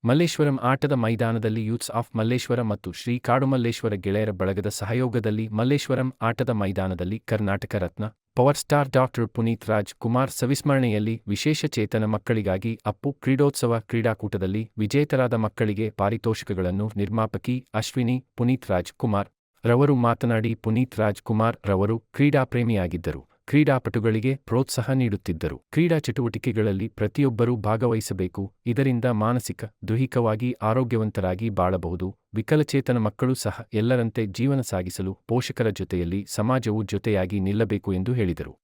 ಮಲ್ಲೇಶ್ವರಂ ಆಟದ ಮೈದಾನದಲ್ಲಿ youths of Malleshwara ಮತ್ತು ಶ್ರೀ ಕಾಡುಮಲ್ಲೇಶ್ವರ ಗೆಳೆಯರ ಬಳಗದ ಸಹಯೋಗದಲ್ಲಿ ಮಲ್ಲೇಶ್ವರಂ ಆಟದ ಮೈದಾನದಲ್ಲಿ Karnataka Ratna power star doctor Puneeth Raj Kumar ಸವಿಸ್ಮರಣೆಯಲ್ಲಿ ವಿಶೇಷ ಚೇತನ ಮಕ್ಕಳಿಗಾಗಿ ಅಪ್ಪು ಕ್ರೀಡೋತ್ಸವ ಕ್ರೀಡಾಕೂಟದಲ್ಲಿ ವಿಜೇತರಾದ ಮಕ್ಕಳಿಗೆ ಪಾರಿತೋಷಿಕಗಳನ್ನು ನಿರ್ಮಾಪಕಿ ಅಶ್ವಿನಿ ಪುನೀತ್ ರಾಜ್ ಕುಮಾರ್ ರವರು ಮಾತನಾಡಿ, ಪುನೀತ್ ರಾಜ್ ಕುಮಾರ್ ರವರು ಕ್ರೀಡಾಪ್ರೇಮಿಯಾಗಿದ್ದರು. ಕ್ರೀಡಾಪಟುಗಳಿಗೆ ಪ್ರೋತ್ಸಾಹ ನೀಡುತ್ತಿದ್ದರು. ಕ್ರೀಡಾ ಚಟುವಟಿಕೆಗಳಲ್ಲಿ ಪ್ರತಿಯೊಬ್ಬರೂ ಭಾಗವಹಿಸಬೇಕು, ಇದರಿಂದ ಮಾನಸಿಕ, ದೈಹಿಕವಾಗಿ ಆರೋಗ್ಯವಂತರಾಗಿ ಬಾಳಬಹುದು. ವಿಕಲಚೇತನ ಮಕ್ಕಳು ಸಹ ಎಲ್ಲರಂತೆ ಜೀವನ ಸಾಗಿಸಲು ಪೋಷಕರ ಜೊತೆಯಲ್ಲಿ ಸಮಾಜವು ಜೊತೆಯಾಗಿ ನಿಲ್ಲಬೇಕು ಎಂದು ಹೇಳಿದರು.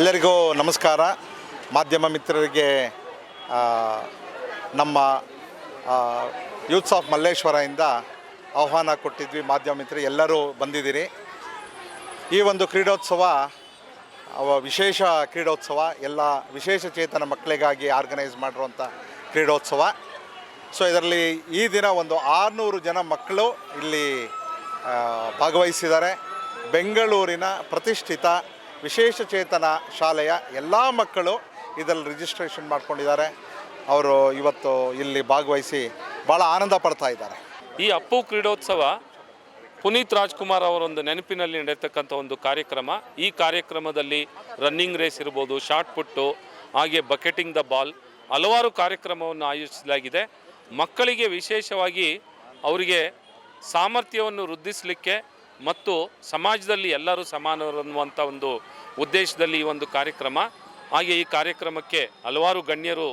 ಎಲ್ಲರಿಗೂ ನಮಸ್ಕಾರ. ಮಾಧ್ಯಮ ಮಿತ್ರರಿಗೆ ನಮ್ಮ ಯೂತ್ಸ್ ಆಫ್ ಮಲ್ಲೇಶ್ವರದಿಂದ ಆಹ್ವಾನ ಕೊಟ್ಟಿದ್ವಿ. ಮಾಧ್ಯಮ ಮಿತ್ರರು ಎಲ್ಲರೂ ಬಂದಿದ್ದೀರಿ. ಈ ಒಂದು ಕ್ರೀಡೋತ್ಸವ ವಿಶೇಷ ಕ್ರೀಡೋತ್ಸವ, ಎಲ್ಲ ವಿಶೇಷ ಚೇತನ ಮಕ್ಕಳಿಗಾಗಿ ಆರ್ಗನೈಸ್ ಮಾಡಿರುವಂಥ ಕ್ರೀಡೋತ್ಸವ. ಸೊ ಇದರಲ್ಲಿ ಈ ದಿನ ಒಂದು 600 ಜನ ಮಕ್ಕಳು ಇಲ್ಲಿ ಭಾಗವಹಿಸಿದ್ದಾರೆ. ಬೆಂಗಳೂರಿನ ಪ್ರತಿಷ್ಠಿತ ವಿಶೇಷ ಚೇತನ ಶಾಲೆಯ ಎಲ್ಲ ಮಕ್ಕಳು ಇದರಲ್ಲಿ ರಿಜಿಸ್ಟ್ರೇಷನ್ ಮಾಡ್ಕೊಂಡಿದ್ದಾರೆ. ಅವರು ಇವತ್ತು ಇಲ್ಲಿ ಭಾಗವಹಿಸಿ ಭಾಳ ಆನಂದ ಪಡ್ತಾ ಇದ್ದಾರೆ. ಈ ಅಪ್ಪು ಕ್ರೀಡೋತ್ಸವ ಪುನೀತ್ ರಾಜ್ಕುಮಾರ್ ಅವರೊಂದು ನೆನಪಿನಲ್ಲಿ ನಡೆಯತಕ್ಕಂಥ ಒಂದು ಕಾರ್ಯಕ್ರಮ. ಈ ಕಾರ್ಯಕ್ರಮದಲ್ಲಿ ರನ್ನಿಂಗ್ ರೇಸ್ ಇರ್ಬೋದು, ಶಾರ್ಟ್ ಪುಟ್ಟು, ಹಾಗೆ ಬಕೆಟಿಂಗ್ ದ ಬಾಲ್, ಹಲವಾರು ಕಾರ್ಯಕ್ರಮವನ್ನು ಆಯೋಜಿಸಲಾಗಿದೆ. ಮಕ್ಕಳಿಗೆ ವಿಶೇಷವಾಗಿ ಅವರಿಗೆ ಸಾಮರ್ಥ್ಯವನ್ನು ವೃದ್ಧಿಸಲಿಕ್ಕೆ ಮತ್ತು ಸಮಾಜದಲ್ಲಿ ಎಲ್ಲರೂ ಸಮಾನರು ಅನ್ನುವಂಥ ಒಂದು ಉದ್ದೇಶದಲ್ಲಿ ಈ ಒಂದು ಕಾರ್ಯಕ್ರಮ. ಹಾಗೆ ಈ ಕಾರ್ಯಕ್ರಮಕ್ಕೆ ಹಲವಾರು ಗಣ್ಯರು,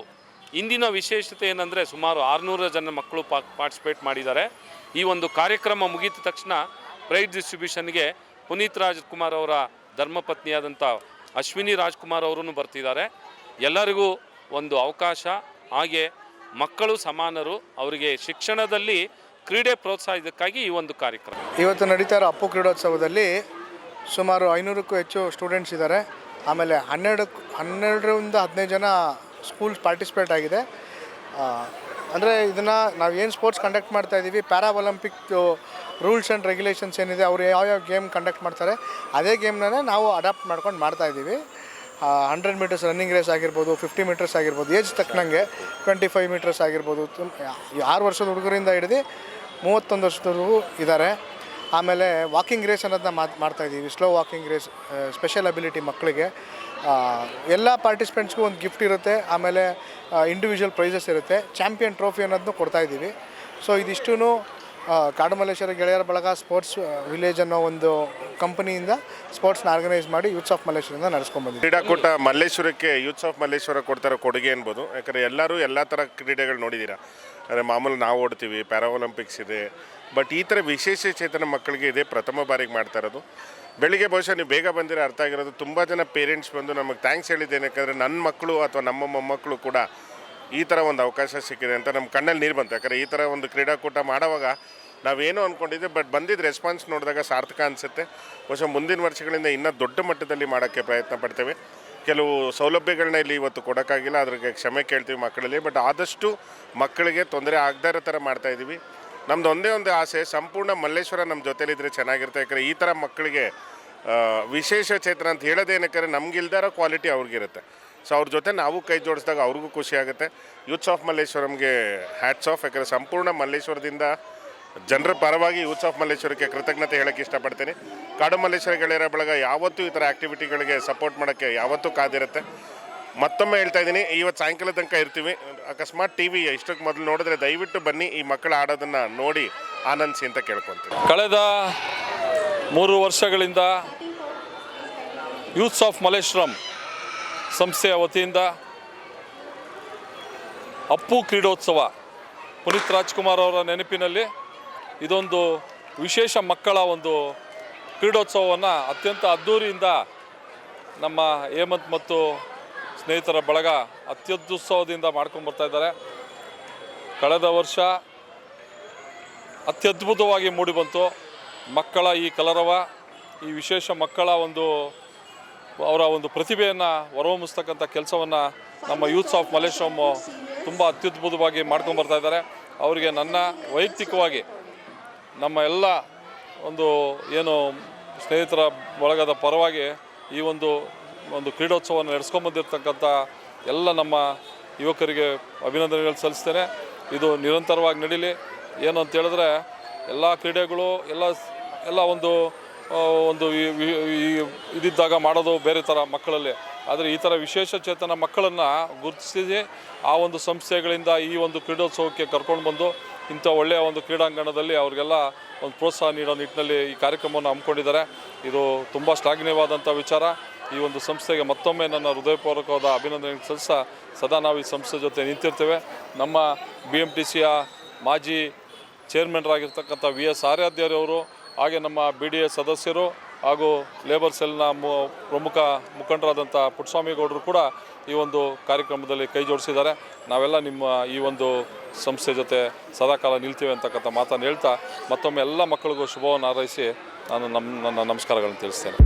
ಇಂದಿನ ವಿಶೇಷತೆ ಏನಂದರೆ ಸುಮಾರು 600 ಜನ ಮಕ್ಕಳು ಪಾರ್ಟಿಸಿಪೇಟ್ ಮಾಡಿದ್ದಾರೆ. ಈ ಒಂದು ಕಾರ್ಯಕ್ರಮ ಮುಗಿದ ತಕ್ಷಣ ಪ್ರೈಸ್ ಡಿಸ್ಟ್ರಿಬ್ಯೂಷನ್ಗೆ ಪುನೀತ್ ರಾಜ್ಕುಮಾರ್ ಅವರ ಧರ್ಮಪತ್ನಿಯಾದಂಥ ಅಶ್ವಿನಿ ರಾಜ್ಕುಮಾರ್ ಅವರೂ ಬರ್ತಿದ್ದಾರೆ. ಎಲ್ಲರಿಗೂ ಒಂದು ಅವಕಾಶ, ಹಾಗೆ ಮಕ್ಕಳು ಸಮಾನರು, ಅವರಿಗೆ ಶಿಕ್ಷಣದಲ್ಲಿ ಕ್ರೀಡೆ ಪ್ರೋತ್ಸಾಹಕ್ಕಾಗಿ ಈ ಒಂದು ಕಾರ್ಯಕ್ರಮ. ಇವತ್ತು ನಡೀತಾ ಇರೋ ಅಪ್ಪು ಕ್ರೀಡೋತ್ಸವದಲ್ಲಿ ಸುಮಾರು 500ಕ್ಕೂ ಹೆಚ್ಚು ಸ್ಟೂಡೆಂಟ್ಸ್ ಇದ್ದಾರೆ. ಆಮೇಲೆ 12ರಿಂದ 15 ಜನ ಸ್ಕೂಲ್ಸ್ ಪಾರ್ಟಿಸಿಪೇಟ್ ಆಗಿದೆ. ಅಂದರೆ ಇದನ್ನು ನಾವು ಏನು ಸ್ಪೋರ್ಟ್ಸ್ ಕಂಡಕ್ಟ್ ಮಾಡ್ತಾಯಿದ್ದೀವಿ, para Olympic rules and regulations ಏನಿದೆ, ಅವರು ಯಾವ್ಯಾವ ಗೇಮ್ ಕಂಡಕ್ಟ್ ಮಾಡ್ತಾರೆ ಅದೇ ಗೇಮ್ನೇ ನಾವು ಅಡಾಪ್ಟ್ ಮಾಡ್ಕೊಂಡು ಮಾಡ್ತಾಯಿದ್ದೀವಿ. 100 ಮೀಟರ್ಸ್ ರನ್ನಿಂಗ್ ರೇಸ್ ಆಗಿರ್ಬೋದು, 50 ಮೀಟರ್ಸ್ ಆಗಿರ್ಬೋದು, ಏಜ್ ತಕ್ಕನಂಗೆ 25 ಮೀಟರ್ಸ್ ಆಗಿರ್ಬೋದು. 6 ವರ್ಷದ ಹುಡುಗರಿಂದ ಹಿಡಿದು 31 ವರ್ಷದವರೆಗೂ ಇದ್ದಾರೆ. ಆಮೇಲೆ ವಾಕಿಂಗ್ ರೇಸ್ ಅನ್ನೋದನ್ನ ಮಾಡ್ತಾಯಿದ್ದೀವಿ, slow walking race, special ability ಮಕ್ಕಳಿಗೆ. ಎಲ್ಲ ಪಾರ್ಟಿಸಿಪೆಂಟ್ಸ್ಗೂ ಒಂದು ಗಿಫ್ಟ್ ಇರುತ್ತೆ. ಆಮೇಲೆ ಇಂಡಿವಿಜುವಲ್ ಪ್ರೈಸಸ್ ಇರುತ್ತೆ. ಚಾಂಪಿಯನ್ ಟ್ರೋಫಿ ಅನ್ನೋದನ್ನು ಕೊಡ್ತಾಯಿದ್ದೀವಿ. ಸೊ ಇದಿಷ್ಟೂ ಕಾಡುಮಲ್ಲೇಶ್ವರ ಗೆಳೆಯರ ಬಳಗ ಸ್ಪೋರ್ಟ್ಸ್ ವಿಲೇಜ್ ಅನ್ನೋ ಒಂದು ಕಂಪನಿಯಿಂದ ಸ್ಪೋರ್ಟ್ಸ್ನ ಆರ್ಗನೈಸ್ ಮಾಡಿ ಯೂತ್ಸ್ ಆಫ್ ಮಲ್ಲೇಶ್ವರದಿಂದ ನಡೆಸ್ಕೊಂಡ್ಬಂದಿದ್ದೀವಿ. ಕ್ರೀಡಾಕೂಟ ಮಲ್ಲೇಶ್ವರಕ್ಕೆ ಯೂತ್ಸ್ ಆಫ್ ಮಲ್ಲೇಶ್ವರ ಕೊಡ್ತಾರೋ ಕೊಡುಗೆ ಅನ್ಬೋದು. ಯಾಕಂದರೆ ಎಲ್ಲರೂ ಎಲ್ಲ ಥರ ಕ್ರೀಡೆಗಳು ನೋಡಿದ್ದೀರಾ. ಅಂದರೆ ಮಾಮೂಲು ನಾವು ಓಡ್ತೀವಿ, ಪ್ಯಾರಾ ಒಲಿಂಪಿಕ್ಸ್ ಇದೆ, ಬಟ್ ಈ ಥರ ವಿಶೇಷ ಚೇತನ ಮಕ್ಕಳಿಗೆ ಇದೇ ಪ್ರಥಮ ಬಾರಿಗೆ ಮಾಡ್ತಾ ಇರೋದು. ಬೆಳಿಗ್ಗೆ ಬಹುಶಃ ನೀವು ಬೇಗ ಬಂದಿರೋ ಅರ್ಥ ಆಗಿರೋದು. ತುಂಬ ಜನ ಪೇರೆಂಟ್ಸ್ ಬಂದು ನಮಗೆ ಥ್ಯಾಂಕ್ಸ್ ಹೇಳಿದ್ದೇನೆ, ಯಾಕಂದರೆ ನನ್ನ ಮಕ್ಕಳು ಅಥವಾ ನಮ್ಮ ಮೊಮ್ಮಕ್ಕಳು ಕೂಡ ಈ ಥರ ಒಂದು ಅವಕಾಶ ಸಿಕ್ಕಿದೆ ಅಂತ ನಮ್ಮ ಕಣ್ಣಲ್ಲಿ ನೀರು ಬಂತು. ಯಾಕಂದರೆ ಈ ಥರ ಒಂದು ಕ್ರೀಡಾಕೂಟ ಮಾಡೋವಾಗ ನಾವೇನೋ ಅಂದ್ಕೊಂಡಿದ್ದೆ, ಬಟ್ ಬಂದಿದ್ದ ರೆಸ್ಪಾನ್ಸ್ ನೋಡಿದಾಗ ಸಾರ್ಥಕ ಅನಿಸುತ್ತೆ. ಬಹುಶಃ ಮುಂದಿನ ವರ್ಷಗಳಿಂದ ಇನ್ನೂ ದೊಡ್ಡ ಮಟ್ಟದಲ್ಲಿ ಮಾಡೋಕ್ಕೆ ಪ್ರಯತ್ನ ಪಡ್ತೇವೆ. ಕೆಲವು ಸೌಲಭ್ಯಗಳನ್ನ ಇಲ್ಲಿ ಇವತ್ತು ಕೊಡೋಕ್ಕಾಗಿಲ್ಲ, ಅದ್ರಿಗೆ ಕ್ಷಮೆ ಕೇಳ್ತೀವಿ ಮಕ್ಕಳಲ್ಲಿ. ಬಟ್ ಆದಷ್ಟು ಮಕ್ಕಳಿಗೆ ತೊಂದರೆ ಆಗದೇ ಇರೋ ಥರ ಮಾಡ್ತಾಯಿದ್ದೀವಿ. ನಮ್ಮದು ಒಂದೇ ಒಂದು ಆಸೆ, ಸಂಪೂರ್ಣ ಮಲ್ಲೇಶ್ವರ ನಮ್ಮ ಜೊತೆಲಿದ್ದರೆ ಚೆನ್ನಾಗಿರುತ್ತೆ. ಯಾಕಂದರೆ ಈ ಥರ ಮಕ್ಕಳಿಗೆ ವಿಶೇಷ ಚೇತನ ಅಂತ ಹೇಳೋದೇನಕ್ಕೆ ನಮಗಿಲ್ದಾರೋ ಕ್ವಾಲಿಟಿ ಅವ್ರಿಗಿರುತ್ತೆ. ಸೊ ಅವ್ರ ಜೊತೆ ನಾವು ಕೈ ಜೋಡಿಸಿದಾಗ ಅವ್ರಿಗೂ ಖುಷಿ ಆಗುತ್ತೆ. ಯೂತ್ಸ್ ಆಫ್ ಮಲ್ಲೇಶ್ವರಂಗೆ ಹ್ಯಾಟ್ಸ್ ಆಫ್. ಯಾಕಂದರೆ ಸಂಪೂರ್ಣ ಮಲ್ಲೇಶ್ವರದಿಂದ ಜನರ ಪರವಾಗಿ ಯೂತ್ಸ್ ಆಫ್ ಮಲ್ಲೇಶ್ವರಕ್ಕೆ ಕೃತಜ್ಞತೆ ಹೇಳೋಕ್ಕೆ ಇಷ್ಟಪಡ್ತೀನಿ. ಕಾಡು ಮಲ್ಲೇಶ್ವರ ಗೆಳೆಯರ ಬಳಗ ಯಾವತ್ತೂ ಈ ಥರ ಆ್ಯಕ್ಟಿವಿಟಿಗಳಿಗೆ ಸಪೋರ್ಟ್ ಮಾಡೋಕ್ಕೆ ಯಾವತ್ತೂ ಕಾದಿರುತ್ತೆ. ಮತ್ತೊಮ್ಮೆ ಹೇಳ್ತಾ ಇದ್ದೀನಿ, ಇವತ್ತು ಸಾಯಂಕಾಲ ತನಕ ಇರ್ತೀವಿ. ಅಕಸ್ಮಾತ್ ಟಿ.ವಿ ಇಷ್ಟಕ್ಕೆ ಮೊದಲು ನೋಡಿದ್ರೆ ದಯವಿಟ್ಟು ಬನ್ನಿ, ಈ ಮಕ್ಕಳು ಆಡೋದನ್ನು ನೋಡಿ ಆನಂದಿಸಿ ಅಂತ ಕೇಳ್ಕೊತೀನಿ. ಕಳೆದ 3 ವರ್ಷಗಳಿಂದ ಯೂತ್ಸ್ ಆಫ್ ಮಲ್ಲೇಶ್ವರಂ ಸಂಸ್ಥೆಯ ವತಿಯಿಂದ ಅಪ್ಪು ಕ್ರೀಡೋತ್ಸವ ಪುನೀತ್ ರಾಜ್ಕುಮಾರ್ ಅವರ ನೆನಪಿನಲ್ಲಿ ಇದೊಂದು ವಿಶೇಷ ಮಕ್ಕಳ ಒಂದು ಕ್ರೀಡೋತ್ಸವವನ್ನು ಅತ್ಯಂತ ಅದ್ಧೂರಿಯಿಂದ ನಮ್ಮ ಹೇಮಂತ್ ಮತ್ತು ಸ್ನೇಹಿತರ ಬಳಗ ಅತ್ಯದ್ಭುತದಿಂದ ಮಾಡ್ಕೊಂಡ್ಬರ್ತಾ ಇದ್ದಾರೆ. ಕಳೆದ ವರ್ಷ ಅತ್ಯದ್ಭುತವಾಗಿ ಮೂಡಿಬಂತು ಮಕ್ಕಳ ಈ ಕಲರವ. ಈ ವಿಶೇಷ ಮಕ್ಕಳ ಅವರ ಒಂದು ಪ್ರತಿಭೆಯನ್ನು ಹೊರಹೊಮ್ಮಿಸ್ತಕ್ಕಂಥ ಕೆಲಸವನ್ನು ನಮ್ಮ ಯೂತ್ಸ್ ಆಫ್ ಮಲ್ಲೇಶ್ವರಂ ತುಂಬ ಅತ್ಯದ್ಭುತವಾಗಿ ಮಾಡ್ಕೊಂಡ್ಬರ್ತಾ ಇದ್ದಾರೆ. ಅವರಿಗೆ ನನ್ನ ವೈಯಕ್ತಿಕವಾಗಿ ನಮ್ಮ ಎಲ್ಲ ಏನು ಸ್ನೇಹಿತರ ಬಳಗದ ಪರವಾಗಿ ಈ ಒಂದು ಕ್ರೀಡೋತ್ಸವವನ್ನು ನಡೆಸ್ಕೊಂಬಂದಿರ್ತಕ್ಕಂಥ ಎಲ್ಲ ನಮ್ಮ ಯುವಕರಿಗೆ ಅಭಿನಂದನೆಗಳು ಸಲ್ಲಿಸ್ತೇನೆ. ಇದು ನಿರಂತರವಾಗಿ ನಡೀಲಿ. ಏನು ಅಂತ ಹೇಳಿದ್ರೆ ಎಲ್ಲ ಕ್ರೀಡೆಗಳು ಎಲ್ಲ ಒಂದು ಇದಿದ್ದಾಗ ಮಾಡೋದು ಬೇರೆ ಥರ ಮಕ್ಕಳಲ್ಲಿ. ಆದರೆ ಈ ಥರ ವಿಶೇಷ ಚೇತನ ಮಕ್ಕಳನ್ನು ಗುರುತಿಸಿ ಆ ಒಂದು ಸಂಸ್ಥೆಗಳಿಂದ ಈ ಒಂದು ಕ್ರೀಡೋತ್ಸವಕ್ಕೆ ಕರ್ಕೊಂಡು ಬಂದು ಇಂಥ ಒಳ್ಳೆಯ ಒಂದು ಕ್ರೀಡಾಂಗಣದಲ್ಲಿ ಅವ್ರಿಗೆಲ್ಲ ಒಂದು ಪ್ರೋತ್ಸಾಹ ನೀಡೋ ನಿಟ್ಟಿನಲ್ಲಿ ಈ ಕಾರ್ಯಕ್ರಮವನ್ನು ಹಮ್ಮಿಕೊಂಡಿದ್ದಾರೆ. ಇದು ತುಂಬ ಶ್ಲಾಘನೀಯವಾದಂಥ ವಿಚಾರ. ಈ ಒಂದು ಸಂಸ್ಥೆಗೆ ಮತ್ತೊಮ್ಮೆ ನನ್ನ ಹೃದಯಪೂರ್ವಕವಾದ ಅಭಿನಂದನೆ ಸಲ್ಲಿಸ ಸದಾ ನಾವು ಈ ಸಂಸ್ಥೆ ಜೊತೆ ನಿಂತಿರ್ತೇವೆ. ನಮ್ಮ BMTCಯ ಮಾಜಿ ಚೇರ್ಮನ್ರಾಗಿರ್ತಕ್ಕಂಥ VS ಆರಾಧ್ಯರವರು, ಹಾಗೆ ನಮ್ಮ BDA ಸದಸ್ಯರು ಹಾಗೂ ಲೇಬರ್ ಸೆಲ್ನ ಪ್ರಮುಖ ಮುಖಂಡರಾದಂಥ ಪುಟ್ಟಸ್ವಾಮಿ ಗೌಡರು ಕೂಡ ಈ ಒಂದು ಕಾರ್ಯಕ್ರಮದಲ್ಲಿ ಕೈ ಜೋಡಿಸಿದ್ದಾರೆ. ನಾವೆಲ್ಲ ನಿಮ್ಮ ಈ ಒಂದು ಸಂಸ್ಥೆ ಜೊತೆ ಸದಾಕಾಲ ನಿಲ್ತೀವಿ ಅಂತಕ್ಕಂಥ ಮಾತನ್ನು ಹೇಳ್ತಾ ಮತ್ತೊಮ್ಮೆ ಎಲ್ಲ ಮಕ್ಕಳಿಗೂ ಶುಭವನ್ನು ಹಾರೈಸಿ ನಾನು ನನ್ನ ನಮಸ್ಕಾರಗಳನ್ನು ತಿಳಿಸ್ತೇನೆ.